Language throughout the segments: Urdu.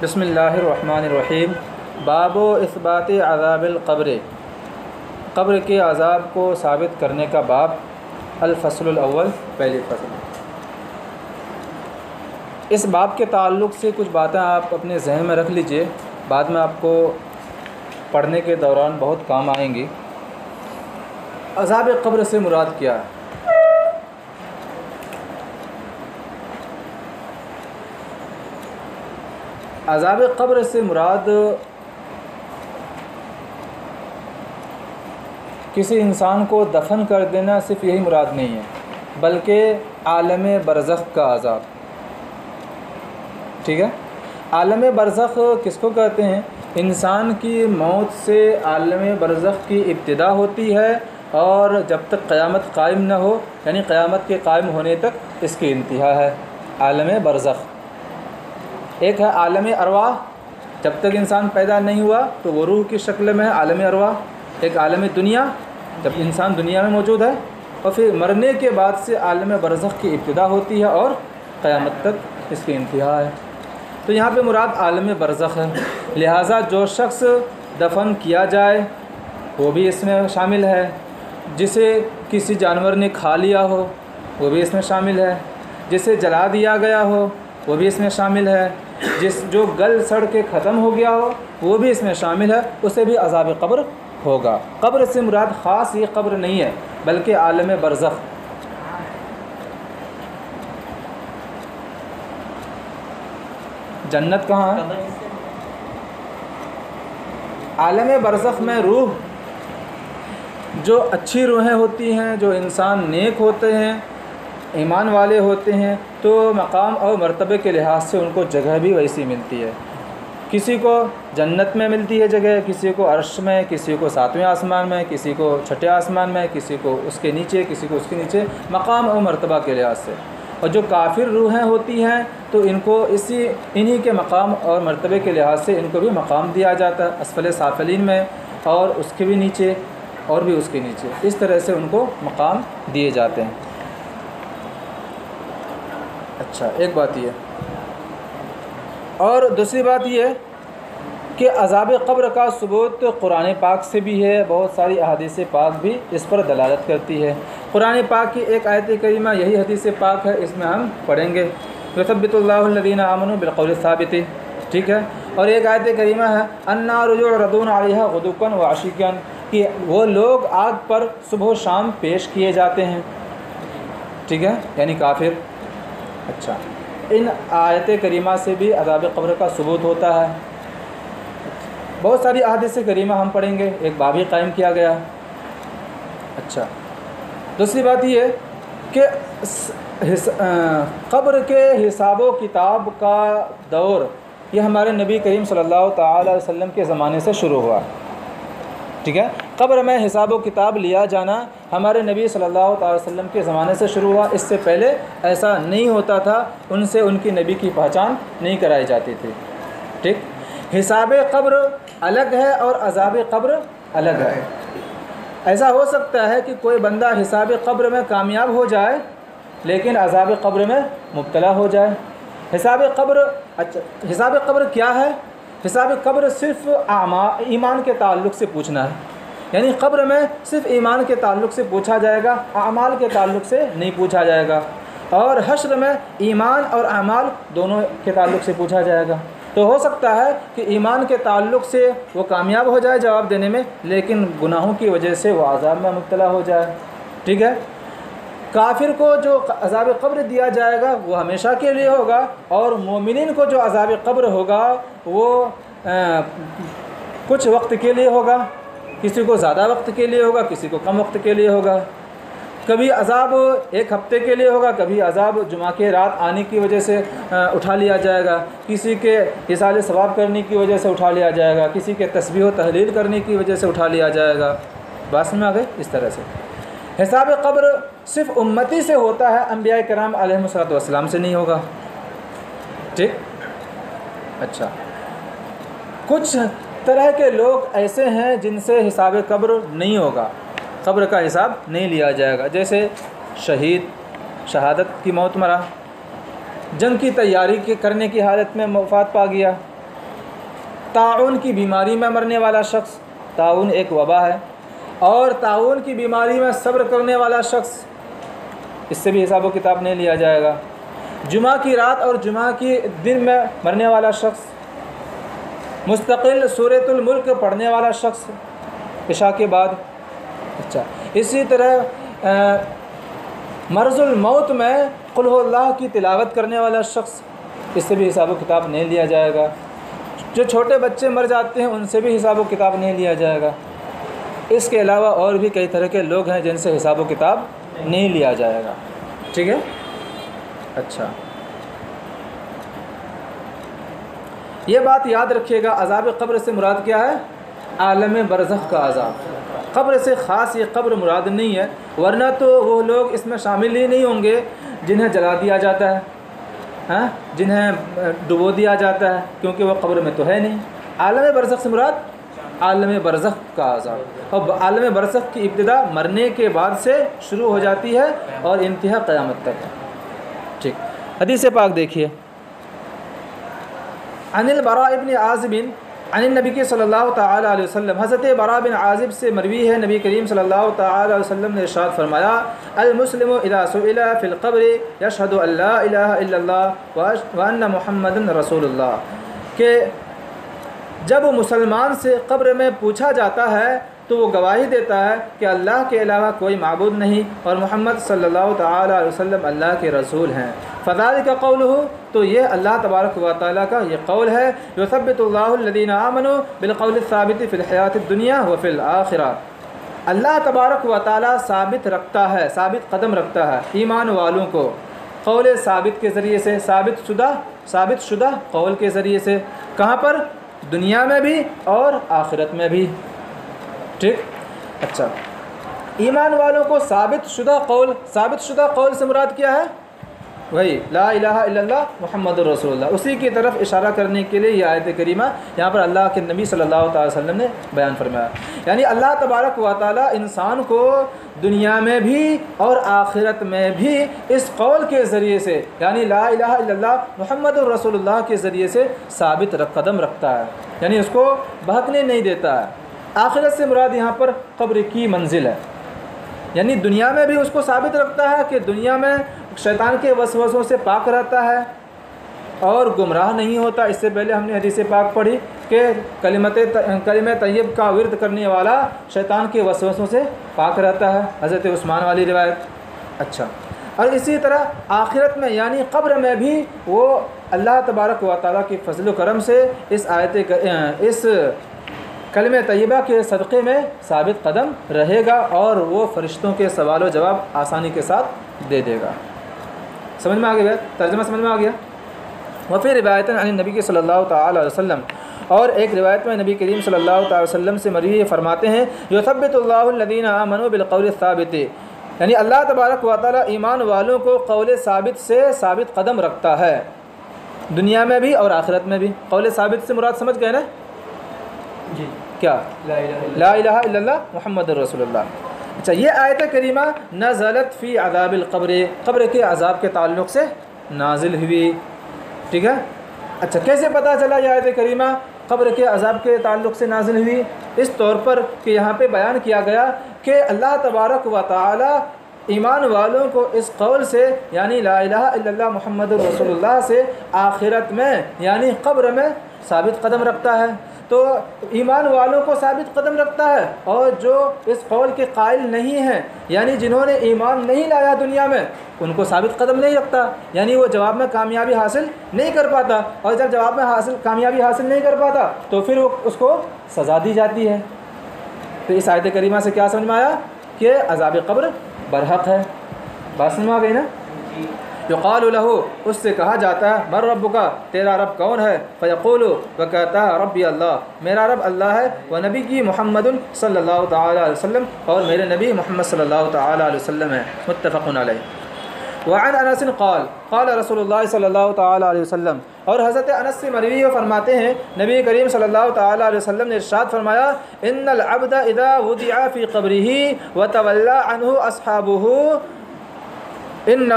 بسم اللہ الرحمن الرحیم۔ باب و اثبات عذاب القبر، قبر کے عذاب کو ثابت کرنے کا باب۔ الفصل الاول، پہلی فصل۔ اس باب کے تعلق سے کچھ باتیں آپ اپنے ذہن میں رکھ لیجئے، بعد میں آپ کو پڑھنے کے دوران بہت کام آئیں گی۔ عذاب قبر سے مراد کیا ہے؟ عذاب قبر سے مراد کسی انسان کو دفن کر دینا صرف یہی مراد نہیں ہے، بلکہ عالم برزخ کا عذاب۔ ٹھیک ہے، عالم برزخ کس کو کہتے ہیں؟ انسان کی موت سے عالم برزخ کی ابتدا ہوتی ہے اور جب تک قیامت قائم نہ ہو، یعنی قیامت کے قائم ہونے تک اس کی انتہا ہے عالم برزخ۔ ایک ہے عالم ارواح، جب تک انسان پیدا نہیں ہوا تو وہ روح کی شکل میں ہے عالم ارواح۔ ایک عالم دنیا، جب انسان دنیا میں موجود ہے، اور پھر مرنے کے بعد سے عالم برزخ کی ابتدا ہوتی ہے اور قیامت تک اس کی انتہا ہے۔ تو یہاں پہ مراد عالم برزخ ہے، لہٰذا جو شخص دفن کیا جائے وہ بھی اس میں شامل ہے، جسے کسی جانور نے کھا لیا ہو وہ بھی اس میں شامل ہے، جسے جلا دیا گیا ہو وہ بھی اس میں شامل ہے، جو گل سڑ کے ختم ہو گیا ہو وہ بھی اس میں شامل ہے، اسے بھی عذاب قبر ہوگا۔ قبر سے مراد خاص یہ قبر نہیں ہے بلکہ عالم برزخ۔ جنت کہاں ہے؟ عالم برزخ میں روح، جو اچھی روحیں ہوتی ہیں، جو انسان نیک ہوتے ہیں، ایمان والے ہوتے ہیں، تو مقام اور مرتبے کے لحاظ سے ان کو جگہ بھی ویسی ملتی ہے۔ کسی کو جنت میں ملتی ہے جگہ، کسی کو عرش میں، کسی کو 7ویں آسمان میں، کسی کو 6 آسمان میں، کسی کو اس کے نیچے، کسی کو اس کے نیچے، مقام اور مرتبہ کے لحاظ سے۔ اور جو کافر روحیں ہوتی ہیں تو ان کو انہی کے مقام اور مرتبے کے لحاظ سے ان کو بھی مقام دیا جاتا ہے، اسفل سافلین میں، اور اس کے بھی نیچے اور بھی اس کے نیچے، اس طرح سے ان کو مقام دیے جاتے ہیں۔ اچھا، ایک بات یہ، اور دوسری بات یہ کہ عذاب قبر کا ثبوت قرآن پاک سے بھی ہے، بہت ساری احادیث پاک بھی اس پر دلالت کرتی ہے۔ قرآن پاک کی ایک آیت کریمہ یہی حدیث پاک ہے، اس میں ہم پڑھیں گے یثبت اللہ الذین آمنوا بالقول الثابت، ٹھیک ہے، اور ایک آیت کریمہ ہے النار یعرضون علیہا غدوا وعشیا، کہ وہ لوگ آگ پر صبح و شام پیش کیے جاتے ہیں، ٹھیک ہے، یعنی کافر۔ اچھا، ان آیت کریمہ سے بھی عذاب قبر کا ثبوت ہوتا ہے۔ بہت ساری احادیث کریمہ ہم پڑھیں گے، ایک باب ہی قائم کیا گیا۔ اچھا، دوسری بات یہ کہ قبر کے حساب و کتاب کا دور یہ ہمارے نبی کریم صلی اللہ تعالی علیہ وسلم کے زمانے سے شروع ہوا، ٹھیک ہے۔ قبر میں حساب و کتاب لیا جانا ہمارے نبی صلی اللہ تعالی وسلم کے زمانے سے شروع ہوا، اس سے پہلے ایسا نہیں ہوتا تھا، ان سے ان کی نبی کی پہچان نہیں کرائی جاتی تھی، ٹھیک۔ حساب قبر الگ ہے اور عذاب قبر الگ ہے۔ ایسا ہو سکتا ہے کہ کوئی بندہ حساب قبر میں کامیاب ہو جائے لیکن عذاب قبر میں مبتلا ہو جائے۔ حساب قبر کیا ہے؟ حساب قبر صرف ایمان کے تعلق سے پوچھنا ہے، یعنی قبر میں صرف ایمان کے تعلق سے پوچھا جائے گا، اعمال کے تعلق سے نہیں پوچھا جائے گا، اور حشر میں ایمان اور اعمال دونوں کے تعلق سے پوچھا جائے گا۔ تو ہو سکتا ہے کہ ایمان کے تعلق سے وہ کامیاب ہو جائے جواب دینے میں، لیکن گناہوں کی وجہ سے وہ عذاب میں مبتلا ہو جائے، ٹھیک ہے۔ کافر کو جو عذاب قبر دیا جائے گا وہ ہمیشہ کے لیے ہوگا، اور مومنین کو جو عذاب قبر ہوگا وہ کچھ وقت کے لیے ہوگا، کسی کو زیادہ وقت کے لیے ہوگا، کسی کو کم وقت کے لیے ہوگا۔ کبھی عذاب 1 ہفتے کے لیے ہوگا، کبھی عذاب جمعہ کے رات آنے کی وجہ سے اٹھا لیا جائے گا، کسی کے ایصال ثواب کرنے کی وجہ سے اٹھا لیا جائے گا، کسی کے تسبیح و تحلیل کرنے کی وجہ سے اٹھا لیا جائے گا۔ بات سمجھ میں آ گئی؟ اس طرح سے حساب قبر صرف امتی سے ہوتا ہے، انبیاء کرام علیہ السلام سے نہیں ہوگا، ٹھیک۔ اچھا، کچھ طرح کے لوگ ایسے ہیں جن سے حساب قبر نہیں ہوگا، قبر کا حساب نہیں لیا جائے گا، جیسے شہید، شہادت کی موت مرا، جنگ کی تیاری کرنے کی حالت میں وفات پا گیا، طاعون کی بیماری میں مرنے والا شخص، طاعون ایک وبا ہے، اور طاعون کی بیماری میں صبر کرنے والا شخص، اس سے بھی حساب و کتاب نہیں لیا جائے گا۔ جمعہ کی رات اور جمعہ کی دن میں مرنے والا شخص، مستقل سورۃ الملک پڑھنے والا شخص عشاء کے بعد، اچھا اسی طرح مرض الموت میں قل هو اللہ کی تلاوت کرنے والا شخص، اس سے بھی حساب و کتاب نہیں لیا جائے گا۔ جو چھوٹے بچے مر جاتے ہیں ان سے بھی حساب و کتاب نہیں لیا جائے گا۔ اس کے علاوہ اور بھی کئی طرح کے لوگ ہیں جن سے حساب و کتاب نہیں لیا جائے گا، ٹھیک ہے۔ اچھا یہ بات یاد رکھیے گا، عذاب قبر سے مراد کیا ہے؟ عالم برزخ کا عذاب۔ قبر سے خاص یہ قبر مراد نہیں ہے، ورنہ تو وہ لوگ اس میں شامل ہی نہیں ہوں گے جنہیں جلا دیا جاتا ہے، ہاں جنہیں ڈبو دیا جاتا ہے، کیونکہ وہ قبر میں تو ہے نہیں۔ عالم برزخ سے مراد عالم برزخ کا عذاب، اور عالم برزخ کی ابتدا مرنے کے بعد سے شروع ہو جاتی ہے اور انتہا قیامت تک ہے، ٹھیک۔ حدیث پاک دیکھیے، عن البراء بن عازب عن النبی صلی اللہ تعالیٰ علیہ وسلم، حضرت براء بن عازب سے مروی ہے، نبی کریم صلی اللہ تعالیٰ علیہ وسلم نے ارشاد فرمایا، المسلم اذا سئل فی القبر یشہد ان لا الہ الا اللہ وان محمد رسول اللہ، کہ جب مسلمان سے قبر میں پوچھا جاتا ہے تو وہ گواہی دیتا ہے کہ اللہ کے علاوہ کوئی معبود نہیں اور محمد صلی اللہ تعالیٰ علیہ وسلم اللہ کے رسول ہیں۔ فذلک قولہ، تو یہ اللہ تبارک و تعالیٰ کا یہ قول ہے، یثبت اللہ الذین آمنوا بالقول الثابت فی الحیاۃ الدنیا وفی الآخرہ، اللہ تبارک و تعالیٰ ثابت رکھتا ہے، ثابت قدم رکھتا ہے ایمان والوں کو قول ثابت کے ذریعے سے، ثابت شدہ قول کے ذریعے سے، کہاں پر؟ دنیا میں بھی اور آخرت میں بھی، ٹھیک۔ اچھا ایمان والوں کو ثابت شدہ قول سے مراد کیا ہے؟ وہی لا الہ الا اللہ محمد رسول اللہ، اسی کی طرف اشارہ کرنے کے لیے یہ آیت کریمہ یہاں پر اللہ کے نبی صلی اللہ تعالی وسلم نے بیان فرمایا۔ یعنی اللہ تبارک و تعالیٰ انسان کو دنیا میں بھی اور آخرت میں بھی اس قول کے ذریعے سے، یعنی لا الہ الا اللہ محمد رسول اللہ کے ذریعے سے ثابت قدم رکھتا ہے، یعنی اس کو بہکنے نہیں دیتا ہے۔ آخرت سے مراد یہاں پر قبر کی منزل ہے، یعنی دنیا میں بھی اس کو ثابت رکھتا ہے کہ دنیا میں شیطان کے وسوسوں سے پاک رہتا ہے اور گمراہ نہیں ہوتا۔ اس سے پہلے ہم نے حدیث پاک پڑھی کہ کلمہ طیب کا ورد کرنے والا شیطان کے وسوسوں سے پاک رہتا ہے، حضرت عثمان والی روایت۔ اچھا اور اسی طرح آخرت میں یعنی قبر میں بھی وہ اللہ تبارک و تعالیٰ کی فضل و کرم سے اس کلمہ طیبہ کے صدقے میں ثابت قدم رہے گا اور وہ فرشتوں کے سوال و جواب آسانی کے ساتھ دے دے گا۔ سمجھ میں آ گیا؟ ترجمہ سمجھ میں آ گیا؟ وفی روایت عن نبی صلی اللہ تعالیٰ علیہ وسلم، اور ایک روایت میں نبی کریم صلی اللہ تعالیٰ علیہ وسلم سے مروی فرماتے ہیں، یثبت اللہ الذین آمنوا بالقول الثابت، یعنی اللہ تبارک و تعالیٰ ایمان والوں کو قول ثابت سے ثابت قدم رکھتا ہے دنیا میں بھی اور آخرت میں بھی۔ قول ثابت سے مراد سمجھ گئے نا؟ جی کیا؟ لا الہ الا اللہ محمد رسول اللہ۔ اچھا یہ آیت کریمہ نزلت فی عذاب القبر، قبر کے عذاب کے تعلق سے نازل ہوئی، ٹھیک ہے۔ اچھا کیسے پتہ چلا یہ آیت کریمہ قبر کے عذاب کے تعلق سے نازل ہوئی؟ اس طور پر کہ یہاں پہ بیان کیا گیا کہ اللہ تبارک و تعالی ایمان والوں کو اس قول سے یعنی لا الہ الا اللہ محمد رسول اللہ سے آخرت میں یعنی قبر میں ثابت قدم رکھتا ہے۔ تو ایمان والوں کو ثابت قدم رکھتا ہے، اور جو اس قول کے قائل نہیں ہیں یعنی جنہوں نے ایمان نہیں لایا دنیا میں ان کو ثابت قدم نہیں رکھتا، یعنی وہ جواب میں کامیابی حاصل نہیں کر پاتا، اور جب جواب میں کامیابی حاصل نہیں کر پاتا تو پھر وہ اس کو سزا دی جاتی ہے۔ تو اس آیت کریمہ سے کیا سمجھ میں آیا کہ عذاب قبر برحق ہے۔ بات سمجھ میں آ گئی نا؟ یقال له، اس سے کہا جاتا ہے من ربک، تیرا رب کون ہے؟ فیقول، وہ کہتا ہے ربی اللہ، میرا رب اللہ ہے، ونبی کی محمد صلی اللہ تعالیٰ علیہ وسلم، اور میرے نبی محمد صلی اللہ تعالیٰ علیہ وسلم ہے، متفق علیہ۔ وعن انس قال قال رسول اللہ صلی اللہ تعالیٰ علیہ وسلم، اور حضرت انس سے مروی فرماتے ہیں نبی کریم صلی اللہ تعالیٰ علیہ وسلم نے ارشاد فرمایا، ان العبد اذا وضع فی قبرہ وتولى عنہ اصحابہ انہ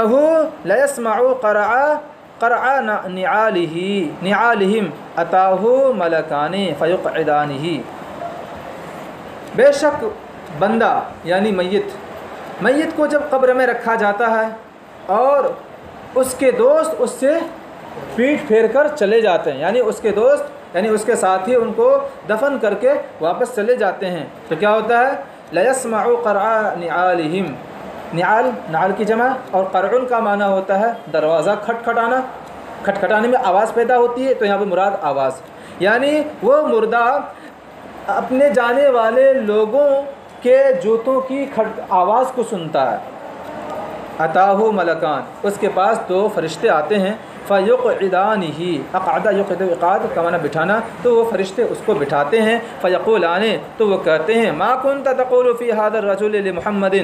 لیسمع قرع نعالہم اتاہ ملکان فیقعدانہ، بے شک بندہ یعنی میت کو جب قبر میں رکھا جاتا ہے اور اس کے دوست اس سے پیٹھ پھیر کر چلے جاتے ہیں، یعنی اس کے دوست یعنی اس کے ساتھی ان کو دفن کر کے واپس چلے جاتے ہیں، تو کیا ہوتا ہے لَيَسْمَعُ قَرْعَ نِعَالِهِمْ، نعال کی جمع، اور قرعن کا معنی ہوتا ہے دروازہ کھٹکھٹانا، کھٹکھٹانے میں آواز پیدا ہوتی ہے، تو یہاں پہ مراد آواز، یعنی وہ مردہ اپنے جانے والے لوگوں کے جوتوں کی آواز کو سنتا ہے۔ اتاہ ملکان، اس کے پاس دو فرشتے آتے ہیں، فیقعدانہ، اقعد یقعد اقعاد کا معنی بٹھانا، تو وہ فرشتے اس کو بٹھاتے ہیں، فیقولان، تو وہ کہتے ہیں ما کنت تقول فی ھذا الرجل لمحمد،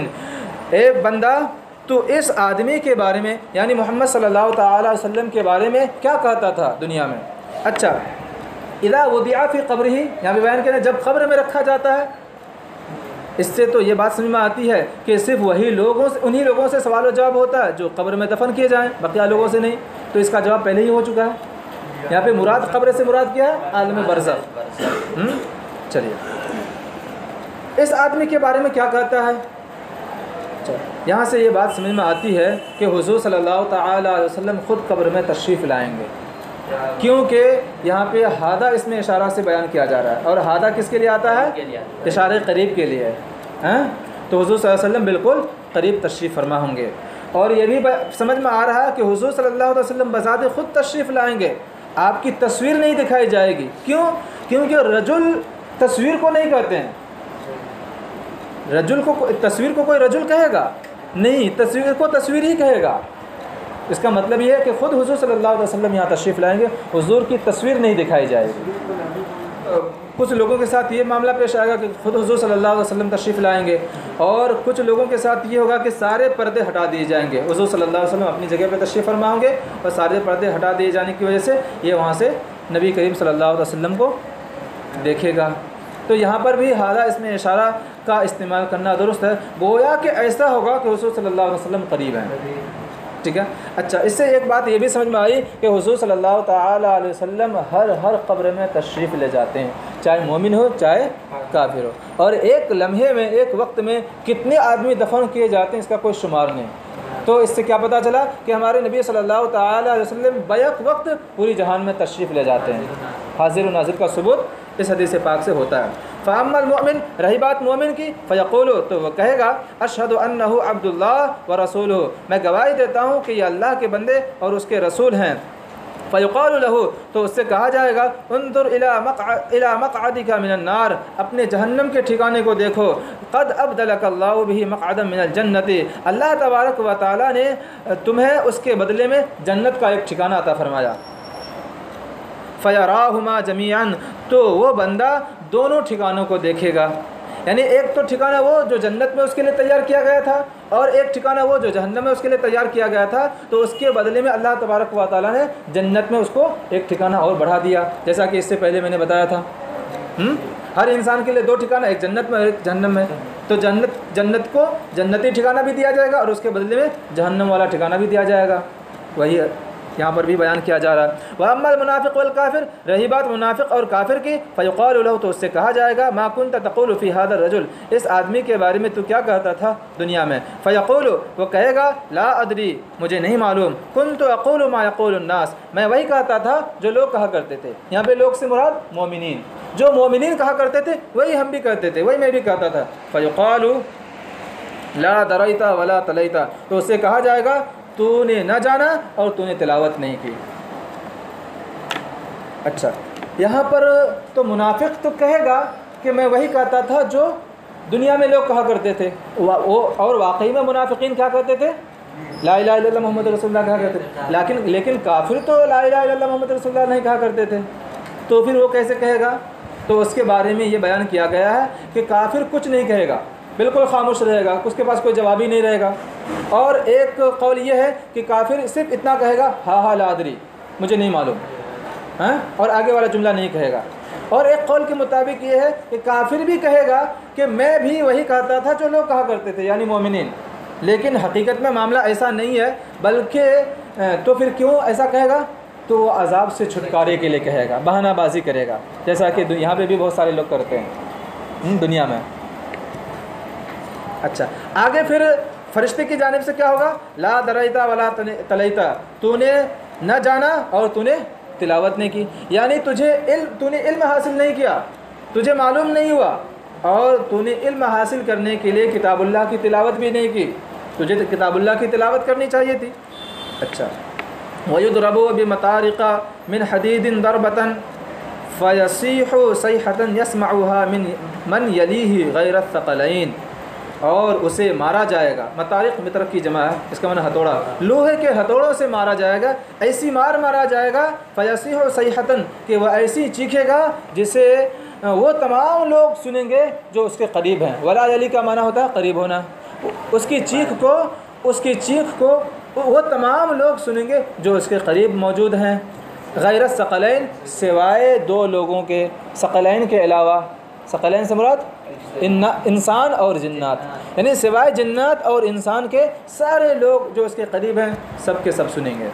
اے بندہ تو اس آدمی کے بارے میں یعنی محمد صلی اللہ تعالی علیہ وسلم کے بارے میں کیا کہتا تھا دنیا میں؟ اچھا، اذا وضع فی قبرہ، یہاں پہ بیان کریں جب قبر میں رکھا جاتا ہے، اس سے تو یہ بات سمجھ میں آتی ہے کہ صرف انہی لوگوں سے سوال و جواب ہوتا ہے جو قبر میں دفن کیے جائیں، بقیہ لوگوں سے نہیں، تو اس کا جواب پہلے ہی ہو چکا ہے۔ یہاں پہ مراد قبر سے مراد کیا ہے؟ عالم برزخ۔ چلیے اس آدمی کے بارے میں کیا کہتا ہے؟ یہاں سے یہ بات سمجھ میں آتی ہے کہ حضور صلی اللہ تعالی علیہ وسلم خود قبر میں تشریف لائیں گے، کیونکہ یہاں پہ ہادہ اس میں اشارہ سے بیان کیا جا رہا ہے، اور ہادہ کس کے لیے آتا ہے؟ اشارہ قریب کے لیے ہے، تو حضور صلی اللہ علیہ وسلم بالکل قریب تشریف فرما ہوں گے، اور یہ بھی سمجھ میں آ رہا ہے کہ حضور صلی اللہ علیہ وسلم بذات خود تشریف لائیں گے، آپ کی تصویر نہیں دکھائی جائے گی، کیوں؟ کیونکہ رجل تصویر کو نہیں کہتے ہیں، تصویر کو کوئی رجل کہے گا نہیں، تصویر کو تصویر ہی کہے گا۔ اس کا مطلب یہ ہے کہ خود حضور صلی اللہ علیہ وسلم یہاں تشریف لائیں گے، حضور کی تصویر نہیں دکھائی جائے گی۔ کچھ لوگوں کے ساتھ یہ معاملہ پیش آئے گا کہ خود حضور صلی اللہ علیہ وسلم تشریف لائیں گے، اور کچھ لوگوں کے ساتھ یہ ہوگا کہ سارے پردے ہٹا دیے جائیں گے، حضور صلی اللہ علیہ وسلم اپنی جگہ پہ تشریف فرما ہوں گے، اور سارے پردے ہٹا دیے جانے کی وجہ سے یہ وہاں سے نبی کریم صلی اللہ علیہ وسلم کو دیکھے گا۔ تو یہاں پر بھی حالہ اس میں اشارہ کا استعمال کرنا درست ہے، گویا کہ ایسا ہوگا کہ حضور صلی اللہ علیہ وسلم قریب ہیں، ٹھیک ہے۔ اچھا، اس سے ایک بات یہ بھی سمجھ میں آئی کہ حضور صلی اللہ تعالی علیہ وسلم ہر قبر میں تشریف لے جاتے ہیں، چاہے مومن ہو چاہے کافر ہو، اور ایک لمحے میں ایک وقت میں کتنے آدمی دفن کیے جاتے ہیں اس کا کوئی شمار نہیں۔ تو اس سے کیا پتہ چلا کہ ہمارے نبی صلی اللہ تعالی علیہ وسلم بیک وقت پوری جہان میں تشریف لے جاتے ہیں، حاضر و ناظر کا ثبوت اس حدیث پاک سے ہوتا ہے۔ فاما المؤمن، رہی بات مومن کی، فیقول، تو وہ کہے گا اشہد انہ عبد اللہ و رسولہ، میں گواہی دیتا ہوں کہ یہ اللہ کے بندے اور اس کے رسول ہیں۔ فیقال له، تو اس سے کہا جائے گا انظر الی مقعدک من النار، اپنے جہنم کے ٹھکانے کو دیکھو، قد ابدلک اللہ بہ مقعدا من الجنت، اللہ تبارک و تعالی نے تمہیں اس کے بدلے میں جنت کا ایک ٹھکانہ عطا فرمایا۔ فیراہما جمیعا، تو وہ بندہ دونوں ٹھکانوں کو دیکھے گا، یعنی ایک تو ٹھکانہ وہ جو جنت میں اس کے لیے تیار کیا گیا تھا، اور ایک ٹھکانہ وہ جو جہنم میں اس کے لیے تیار کیا گیا تھا، تو اس کے بدلے میں اللہ تبارک و تعالیٰ نے جنت میں اس کو ایک ٹھکانہ اور بڑھا دیا، جیسا کہ اس سے پہلے میں نے بتایا تھا۔ ہر انسان کے لیے دو ٹھکانہ، ایک جنت میں اور ایک جہنم میں، تو جنت کو جنتی ٹھکانہ بھی دیا جائے گا، اور اس کے بدلے میں جہنم والا ٹھکانہ بھی دیا جائے گا، وہی یہاں پر بھی بیان کیا جا رہا ہے۔ وَأَمَّا الْمُنَافِقُ وَالْكَافِرُ، رہی بات منافق اور کافر کی، فَيُقَالُ لَهُ، تو اس سے کہا جائے گا مَا كُنْتَ تَقُولُ فِي هَذَا الرَّجُلِ، اس آدمی کے بارے میں تو کیا کہتا تھا دنیا میں؟ فَيَقُولُ، وہ کہے گا لَا أَدْرِي، مجھے نہیں معلوم، كُنْتُ أَقُولُ مَا يَقُولُ النَّاسُ، میں وہی کہتا تھا جو لوگ کہا کرتے تھے۔ یہاں پہ لوگ سے مراد مومنین، جو مومنین کہا کرتے تھے وہی ہم بھی کہتے تھے، وہی میں بھی کہتا تھا۔ فَيُقَالُ لَا دَرَيْتَ وَلَا تَلَيْتَ، تو اس سے کہا جائے گا تو نے نہ جانا اور تو نے تلاوت نہیں کی۔ اچھا، یہاں پر تو منافق تو کہے گا کہ میں وہی کہتا تھا جو دنیا میں لوگ کہا کرتے تھے، اور واقعی میں منافقین کیا کہتے تھے؟ لا الہ الا اللہ محمد رسول اللہ کہا کرتے تھے، لیکن کافر تو لا الہ الا اللہ محمد رسول اللہ نہیں کہا کرتے تھے، تو پھر وہ کیسے کہے گا؟ تو اس کے بارے میں یہ بیان کیا گیا ہے کہ کافر کچھ نہیں کہے گا، بالکل خاموش رہے گا، اس کے پاس کوئی جواب ہی نہیں رہے گا۔ اور ایک قول یہ ہے کہ کافر صرف اتنا کہے گا ہاں لا ادری، مجھے نہیں معلوم، اور آگے والا جملہ نہیں کہے گا۔ اور ایک قول کے مطابق یہ ہے کہ کافر بھی کہے گا کہ میں بھی وہی کہتا تھا جو لوگ کہا کرتے تھے، یعنی مومنین، لیکن حقیقت میں معاملہ ایسا نہیں ہے، بلکہ تو پھر کیوں ایسا کہے گا؟ تو وہ عذاب سے چھٹکارے کے لیے کہے گا، بہانہ بازی کرے گا، جیسا کہ یہاں پہ بھی بہت سارے لوگ کرتے ہیں دنیا میں۔ اچھا آگے پھر فرشتے کی جانب سے کیا ہوگا؟ لا دریتا ولا تلیتا، تو نے نہ جانا اور تو نے تلاوت نہیں کی، یعنی تو نے علم حاصل نہیں کیا، تجھے معلوم نہیں ہوا، اور تو نے علم حاصل کرنے کے لیے کتاب اللہ کی تلاوت بھی نہیں کی، تجھے تو کتاب اللہ کی تلاوت کرنی چاہیے تھی۔ اچھا وَيُضْرَبُ بِمَطَارِقَ مِنْ حَدِيدٍ ضَرْبَةً فَيَصِيحُ صَيْحَةً يَسْمَعُهَا مَنْ يَلِيهِ غَيْرَ الثَّقَلَيْنِ، اور اسے مارا جائے گا، مطارق مطرق کی جمع ہے، اس کا معنی ہتھوڑا، لوہے کے ہتھوڑوں سے مارا جائے گا، ایسی مارا جائے گا، فَيَصِيحُ صَيْحَةً کہ وہ ایسی چیخے گا جسے وہ تمام لوگ سنیں گے جو اس کے قریب ہیں۔ ولا یلی کا معنی ہوتا ہے قریب ہونا، اس کی چیخ کو وہ تمام لوگ سنیں گے جو اس کے قریب موجود ہیں۔ غیر الثقلین، سوائے دو لوگوں کے، ثقلین کے علاوہ، ثقلین سے مراد انسان اور جنات، یعنی سوائے جنات اور انسان کے سارے لوگ جو اس کے قریب ہیں سب کے سب سنیں گے۔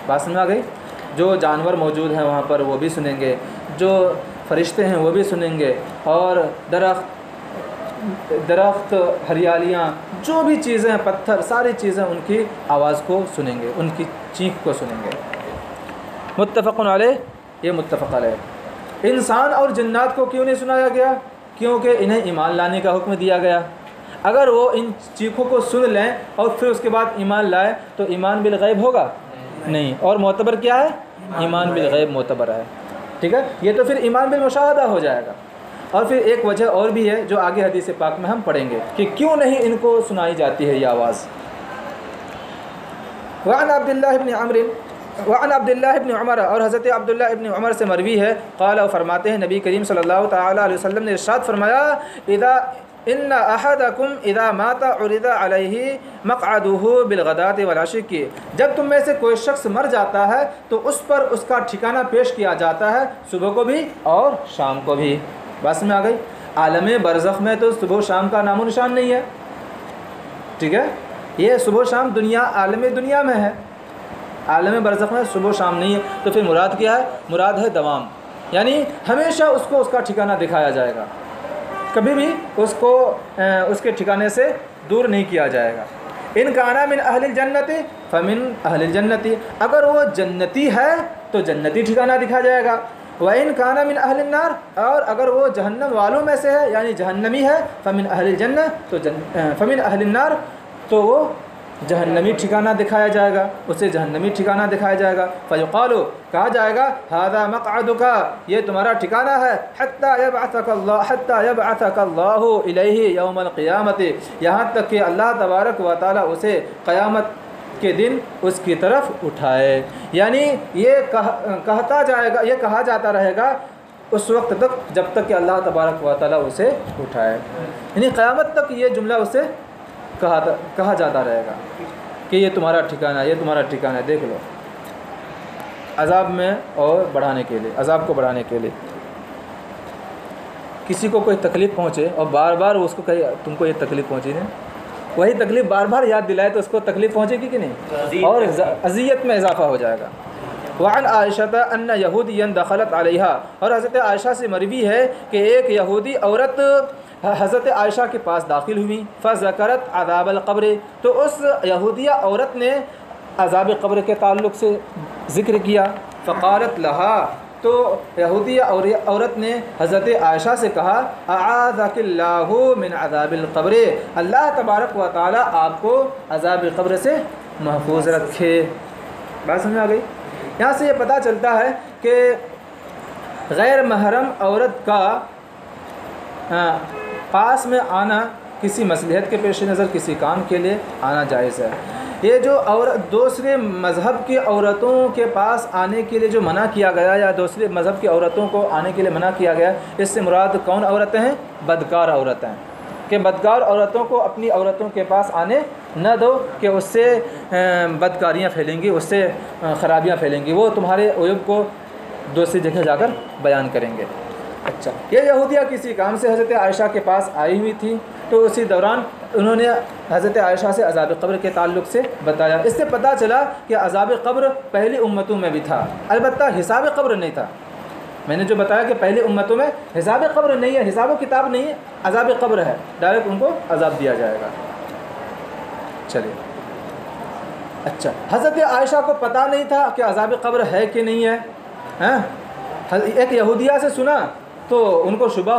بات سمجھ آ گئی؟ جو جانور موجود ہیں وہاں پر وہ بھی سنیں گے، جو فرشتے ہیں وہ بھی سنیں گے، اور درخت ہریالیاں جو بھی چیزیں ہیں، پتھر، ساری چیزیں ان کی آواز کو سنیں گے، ان کی چیخ کو سنیں گے۔ متفق علیہ، یہ متفق علیہ۔ انسان اور جنات کو کیوں نہیں سنایا گیا؟ کیونکہ انہیں ایمان لانے کا حکم دیا گیا۔ اگر وہ ان چیخوں کو سن لیں اور پھر اس کے بعد ایمان لائے تو ایمان بالغیب ہوگا نہیں، اور معتبر کیا ہے؟ ایمان بالغیب معتبر ہے، ٹھیک ہے؟ یہ تو پھر ایمان بالمشاہدہ ہو جائے گا۔ اور پھر ایک وجہ اور بھی ہے جو آگے حدیث پاک میں ہم پڑھیں گے کہ کیوں نہیں ان کو سنائی جاتی ہے یہ آواز۔ وعن عبداللہ ابن عمر، اور حضرت عبداللہ ابن عمر سے مروی ہے، قال، فرماتے ہیں نبی کریم صلی اللہ تعالیٰ علیہ وسلم نے ارشاد فرمایا، ان احدکم اذا مات عرض علیہ مقعدہ بالغداۃ والعشی، کی جب تم میں سے کوئی شخص مر جاتا ہے تو اس پر اس کا ٹھکانہ پیش کیا جاتا ہے، صبح کو بھی اور شام کو بھی۔ بس میں آ گئی؟ عالم برزخ میں تو صبح و شام کا نام و نشان نہیں ہے، ٹھیک ہے؟ یہ صبح و شام عالم دنیا میں ہے، عالم برزخ میں صبح و شام نہیں ہے۔ تو پھر مراد کیا ہے؟ مراد ہے دوام، یعنی ہمیشہ اس کو اس کا ٹھکانہ دکھایا جائے گا، کبھی بھی اس کو اس کے ٹھکانے سے دور نہیں کیا جائے گا۔ ان کانا من اہل الجنت فمن اہل الجنت، اگر وہ جنتی ہے تو جنتی ٹھکانہ دکھا جائے گا۔ وَإِن كَانَ مِنْ أَهْلِ النَّارِ، اور اگر وہ جہنم والوں میں سے ہے یعنی جہنمی ہے، فَمِنْ أَهْلِ الْجَنَّةِ، تو فَمِنْ أَهْلِ النَّارِ، تو وہ جہنمی ٹھکانہ دکھایا جائے گا، اسے جہنمی ٹھکانہ دکھایا جائے گا۔ فَيُقَالُ، کہا جائے گا، هَذَا مَقْعَدُكَ، یہ تمہارا ٹھکانہ ہے، حَتَّى يَبْعَثَكَ اللَّهُ إِلَيْهِ يَوْمَ الْقِيَامَةِ، یہاں تک کہ اللہ تبارک و تعالیٰ اسے قیامت کے دن اس کی طرف اٹھائے، یعنی یہ کہتا جائے گا، یہ کہا جاتا رہے گا اس وقت تک جب تک کہ اللہ تبارک و تعالیٰ اسے اٹھائے، یعنی قیامت تک یہ جملہ اسے کہا جاتا رہے گا کہ یہ تمہارا ٹھکانہ ہے، یہ تمہارا ٹھکانہ ہے۔ دیکھ لو، عذاب میں اور بڑھانے کے لیے، عذاب کو بڑھانے کے لیے، کسی کو کوئی تکلیف پہنچے اور بار بار اس کو کہے تم کو یہ تکلیف پہنچی ہے، وہی تکلیف بار بار یاد دلائے تو اس کو تکلیف پہنچے گی کہ نہیں، اور اذیت میں اضافہ ہو جائے گا۔ وعن عائشہ ان یہودیا دخلت علیہا، اور حضرت عائشہ سے مروی ہے کہ ایک یہودی عورت حضرت عائشہ کے پاس داخل ہوئی، فذکرت عذاب القبر، تو اس یہودیہ عورت نے عذاب قبر کے تعلق سے ذکر کیا، فقالت لہا، تو یہودیہ عورت نے حضرت عائشہ سے کہا، اعاذک اللہ من عذاب القبر، اللہ تبارک و تعالیٰ آپ کو عذاب قبر سے محفوظ رکھے۔ بات سمجھ آ گئی؟ یہاں سے یہ پتہ چلتا ہے کہ غیر محرم عورت کا پاس میں آنا کسی مصلحت کے پیش نظر کسی کام کے لیے آنا جائز ہے۔ یہ جو دوسرے مذہب کی عورتوں کے پاس آنے کے لیے جو منع کیا گیا، یا دوسرے مذہب کی عورتوں کو آنے کے لیے منع کیا گیا، اس سے مراد کون عورتیں ہیں؟ بدکار عورتیں، کہ بدکار عورتوں کو اپنی عورتوں کے پاس آنے نہ دو، کہ اس سے بدکاریاں پھیلیں گی، اس سے خرابیاں پھیلیں گی، وہ تمہارے عیوب کو دوسری جگہ جا کر بیان کریں گے۔ اچھا، یہ یہودیہ کسی کام سے حضرت عائشہ کے پاس آئی ہوئی تھی، تو اسی دوران انہوں نے حضرت عائشہ سے عذاب قبر کے تعلق سے بتایا۔ اس سے پتہ چلا کہ عذاب قبر پہلی امتوں میں بھی تھا، البتہ حساب قبر نہیں تھا۔ میں نے جو بتایا کہ پہلی امتوں میں حساب قبر نہیں ہے، حساب و کتاب نہیں ہے، عذاب قبر ہے، ڈائریکٹ ان کو عذاب دیا جائے گا۔ چلیے اچھا، حضرت عائشہ کو پتہ نہیں تھا کہ عذاب قبر ہے کہ نہیں ہے، ہاں؟ ایک یہودیہ سے سنا تو ان کو شبہ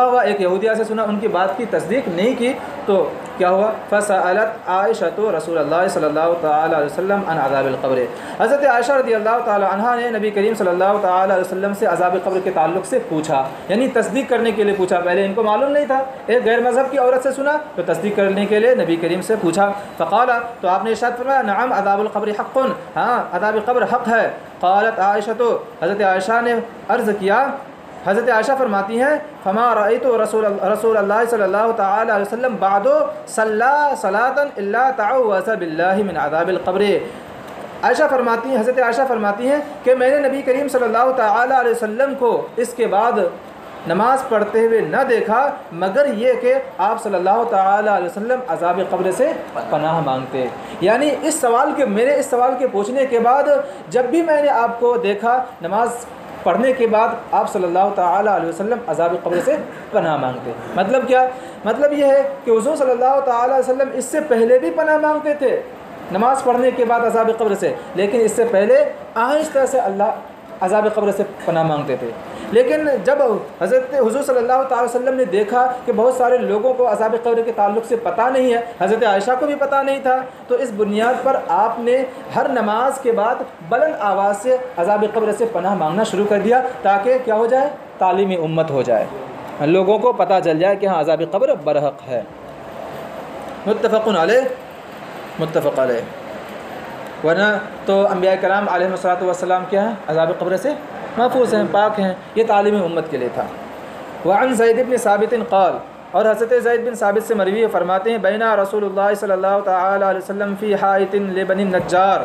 ہوا، ایک یہودیہ سے سنا، ان کی بات کی تصدیق نہیں کی تو کیا ہوا؟ فسألت عائشہ رسول اللہ صلی اللہ تعالیٰ علیہ وسلم عن عذاب القبر، حضرت عائشہ رضی اللہ تعالیٰ عنہا نے نبی کریم صلی اللہ تعالیٰ علیہ وسلم سے عذاب قبر کے تعلق سے پوچھا، یعنی تصدیق کرنے کے لیے پوچھا۔ پہلے ان کو معلوم نہیں تھا، ایک غیر مذہب کی عورت سے سنا تو تصدیق کرنے کے لیے نبی کریم سے پوچھا۔ فقال، تو آپ نے ارشاد فرمایا، نعم عذاب القبر حق، ہاں عذاب قبر حق ہے۔ قالت عائشہ، تو حضرت عائشہ نے عرض کیا، حضرت عائشہ فرماتی ہیں، فما رأیت رسول اللہ صلی اللہ تعالی علیہ وسلم بعد صلی صلاۃ الا تعوذ باللہ من عذاب القبر۔ عائشہ فرماتی ہیں، حضرت عائشہ فرماتی ہیں کہ میں نے نبی کریم صلی اللہ تعالی علیہ وسلم کو اس کے بعد نماز پڑھتے ہوئے نہ دیکھا مگر یہ کہ آپ صلی اللہ تعالی علیہ وسلم عذاب قبر سے پناہ مانگتے۔ یعنی میرے اس سوال کے پوچھنے کے بعد جب بھی میں نے آپ کو دیکھا نماز پڑھنے کے بعد آپ صلی اللہ تعالیٰ علیہ وسلم عذاب قبر سے پناہ مانگتے۔ مطلب کیا؟ مطلب یہ ہے کہ حضور صلی اللہ تعالیٰ علیہ وسلم اس سے پہلے بھی پناہ مانگتے تھے نماز پڑھنے کے بعد عذاب قبر سے، لیکن اس سے پہلے آہستہ سے اللہ عذاب قبر سے پناہ مانگتے تھے۔ لیکن جب حضرت حضور صلی اللہ تعالی وسلم نے دیکھا کہ بہت سارے لوگوں کو عذاب قبر کے تعلق سے پتہ نہیں ہے، حضرت عائشہ کو بھی پتہ نہیں تھا، تو اس بنیاد پر آپ نے ہر نماز کے بعد بلند آواز سے عذاب قبر سے پناہ مانگنا شروع کر دیا تاکہ کیا ہو جائے؟ تعلیمی امت ہو جائے، لوگوں کو پتہ چل جائے کہ ہاں عذاب قبر برحق ہے۔ متفق علیہ۔ ورنہ تو انبیاء کرام علیہ الصلوۃ والسلام کیا ہیں؟ عذاب قبر سے محفوظ ہیں، پاک ہیں، یہ تعلیم امت کے لیے تھا۔ وعن زید بن ثابت قال، اور حضرت زید بن ثابت سے مروی فرماتے ہیں، بینا رسول اللہ صلی اللہ تعالی علیہ وسلم فی حائط لبنی النجار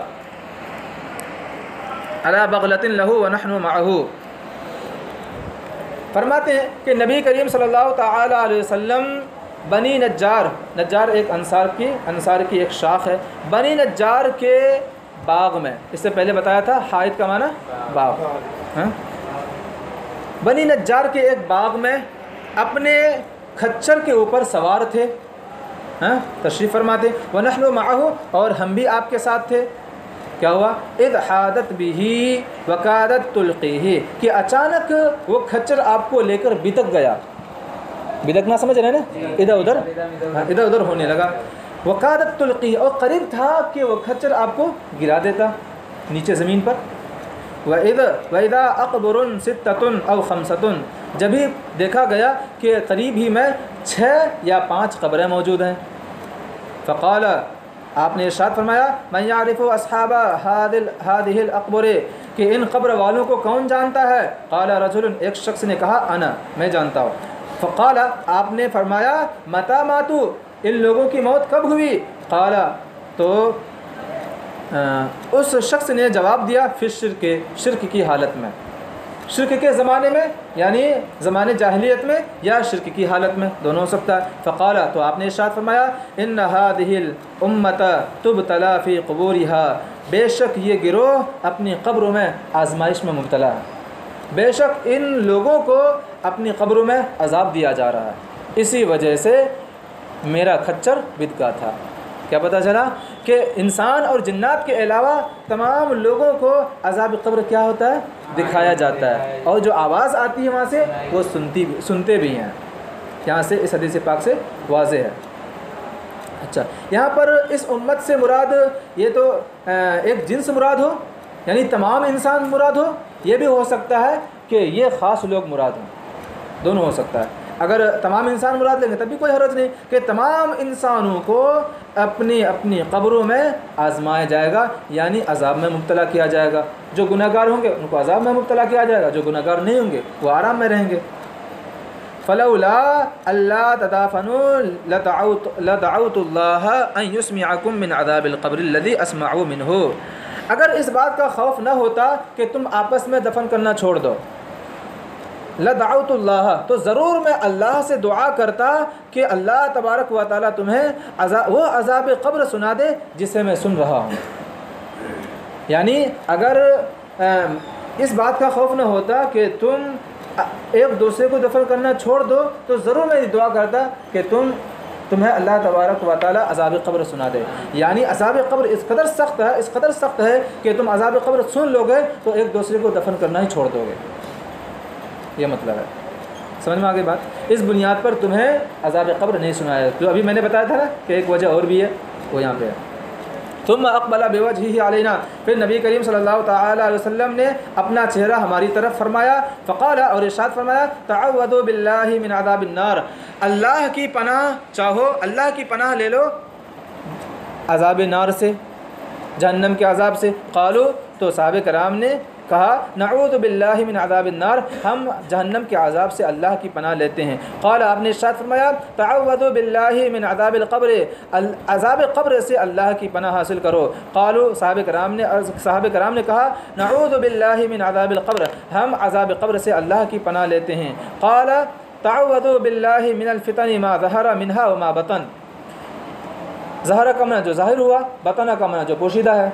علی بغلۃ لہ ونحن معہ، فرماتے ہیں کہ نبی کریم صلی اللہ تعالی علیہ وسلم بنی نجار ایک انصار کی ایک شاخ ہے، بنی نجار کے باغ میں، اس سے پہلے بتایا تھا حائط کا معنی باغ، بنی نجار کے ایک باغ میں اپنے کھچر کے اوپر سوار تھے، تشریف فرماتے، ونحن معہ، اور ہم بھی آپ کے ساتھ تھے۔ کیا ہوا؟ اذ حادت بہ وکادت تلقیہ، کہ اچانک وہ کھچر آپ کو لے کر بتک گیا، بدکنا سمجھ رہے ہیں نا، ادھر ادھر ہونے لگا، وکادت تلقیہ، اور قریب تھا کہ وہ کھچر آپ کو گرا دیتا نیچے زمین پر۔ وَإِذَا أَقْبُرٌ سِتَّةٌ أَوْ خَمْسَةٌ، جب ہی دیکھا گیا کہ قریب ہی میں 6 یا 5 قبریں موجود ہیں۔ فقال، آپ نے ارشاد فرمایا، مَنْ يَعْرِفُ أَصْحَابَ هَذِهِ الْأَقْبُرِ، کہ ان قبر والوں کو کون جانتا ہے؟ قال رجل، ایک شخص نے کہا، انا، میں جانتا ہوں۔ فقال، آپ نے فرمایا، متى ماتوا، ان لوگوں کی موت کب ہوئی؟ قال، تو اس شخص نے جواب دیا، فی شرک کی حالت میں، شرک کے زمانے میں، یعنی زمانے جاہلیت میں یا شرک کی حالت میں، دونوں ہو سکتا ہے۔ فقال، تو آپ نے ارشاد فرمایا، ان هذه الامه تبتلى في قبورها، بے شک یہ گروہ اپنی قبروں میں آزمائش میں مبتلا ہے، بے شک ان لوگوں کو اپنی قبروں میں عذاب دیا جا رہا ہے، اسی وجہ سے میرا کھچر بدکا تھا۔ کیا پتہ چلا کہ انسان اور جنات کے علاوہ تمام لوگوں کو عذاب قبر کیا ہوتا ہے؟ دکھایا جاتا ہے، اور جو آواز آتی ہے وہاں سے وہ سنتے بھی ہیں، یہاں سے اس حدیث پاک سے واضح ہے۔ اچھا، یہاں پر اس امت سے مراد یہ تو ایک جنس مراد ہو، یعنی تمام انسان مراد ہو، یہ بھی ہو سکتا ہے کہ یہ خاص لوگ مراد ہوں، دونوں ہو سکتا ہے۔ اگر تمام انسان مراد لیں گے تب بھی کوئی حرج نہیں، کہ تمام انسانوں کو اپنی اپنی قبروں میں آزمایا جائے گا، یعنی عذاب میں مبتلا کیا جائے گا۔ جو گناہ گار ہوں گے ان کو عذاب میں مبتلا کیا جائے گا، جو گناہ گار نہیں ہوں گے وہ آرام میں رہیں گے۔ فلولا اللہ تدافنوا لدعوت اللہ ان یسمعکم من عذاب القبر الذی اسمع منہ، اگر اس بات کا خوف نہ ہوتا کہ تم آپس میں دفن کرنا چھوڑ دو، لدعوت اللہ، تو ضرور میں اللہ سے دعا کرتا کہ اللہ تبارک و تعالیٰ تمہیں وہ عذاب قبر سنا دے جسے میں سن رہا ہوں۔ یعنی اگر اس بات کا خوف نہ ہوتا کہ تم ایک دوسرے کو دفن کرنا چھوڑ دو تو ضرور میں دعا کرتا کہ تمہیں اللہ تبارک و تعالیٰ عذاب قبر سنا دے۔ یعنی عذاب قبر اس قدر سخت ہے کہ تم عذاب قبر سن لو گے تو ایک دوسرے کو دفن کرنا ہی چھوڑ دو گے، یہ مطلب ہے۔ سمجھ میں آگے بات؟ اس بنیاد پر تمہیں عذاب قبر نہیں سنایا، جو ابھی میں نے بتایا تھا نا کہ ایک وجہ اور بھی ہے، وہ یہاں پہ ہے۔ ثم اقبل بوجهه علینا، پھر نبی کریم صلی اللہ تعالی علیہ وسلم نے اپنا چہرہ ہماری طرف فرمایا، فقال، اور ارشاد فرمایا، تعوذوا باللہ من عذاب النار، اللہ کی پناہ چاہو، اللہ کی پناہ لے لو عذاب نار سے، جہنم کے عذاب سے۔ قالوا، تو صحابہ کرام نے کہا، نعوذ باللہ من عذاب النار، ہم جہنم کے عذاب سے اللہ کی پناہ لیتے ہیں۔ قال، آپ نے ارشاد فرمایا، تعوذوا باللہ من عذاب القبر، عذاب قبر سے اللہ کی پناہ حاصل کرو۔ قالوا، صحابہ کرام نے کہا، نعوذ باللہ من عذاب القبر، ہم عذاب قبر سے اللہ کی پناہ لیتے ہیں۔ قال، تعوذوا باللہ من الفتن ما ظہر منها وما بطن، ظہر کا معنی جو ظاہر ہوا، بطن کا معنی جو پوشیدہ ہے۔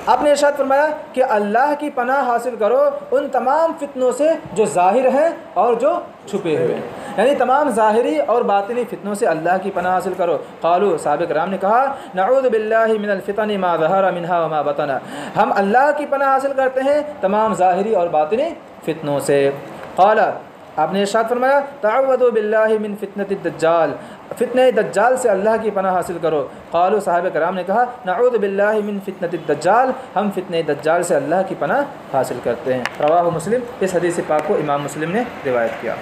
آپ نے ارشاد فرمایا کہ اللہ کی پناہ حاصل کرو ان تمام فتنوں سے جو ظاہر ہیں اور جو چھپے ہوئے ہیں، یعنی تمام ظاہری اور باطنی فتنوں سے اللہ کی پناہ حاصل کرو۔ قالوا، صحابہ کرام نے کہا، نعوذ باللہ من الفتن ما ظہر منها وما بطن، ہم اللہ کی پناہ حاصل کرتے ہیں تمام ظاہری اور باطنی فتنوں سے۔ قال، آپ نے ارشاد فرمایا، تعوذوا باللہ من فتنۃ الدجال، فتنہ دجال سے اللہ کی پناہ حاصل کرو۔ قالوا، صحابہ کرام نے کہا، نعوذ باللہ من فتنۃ الدجال، ہم فتنہ دجال سے اللہ کی پناہ حاصل کرتے ہیں۔ رواہ مسلم، اس حدیث پاک کو امام مسلم نے روایت کیا۔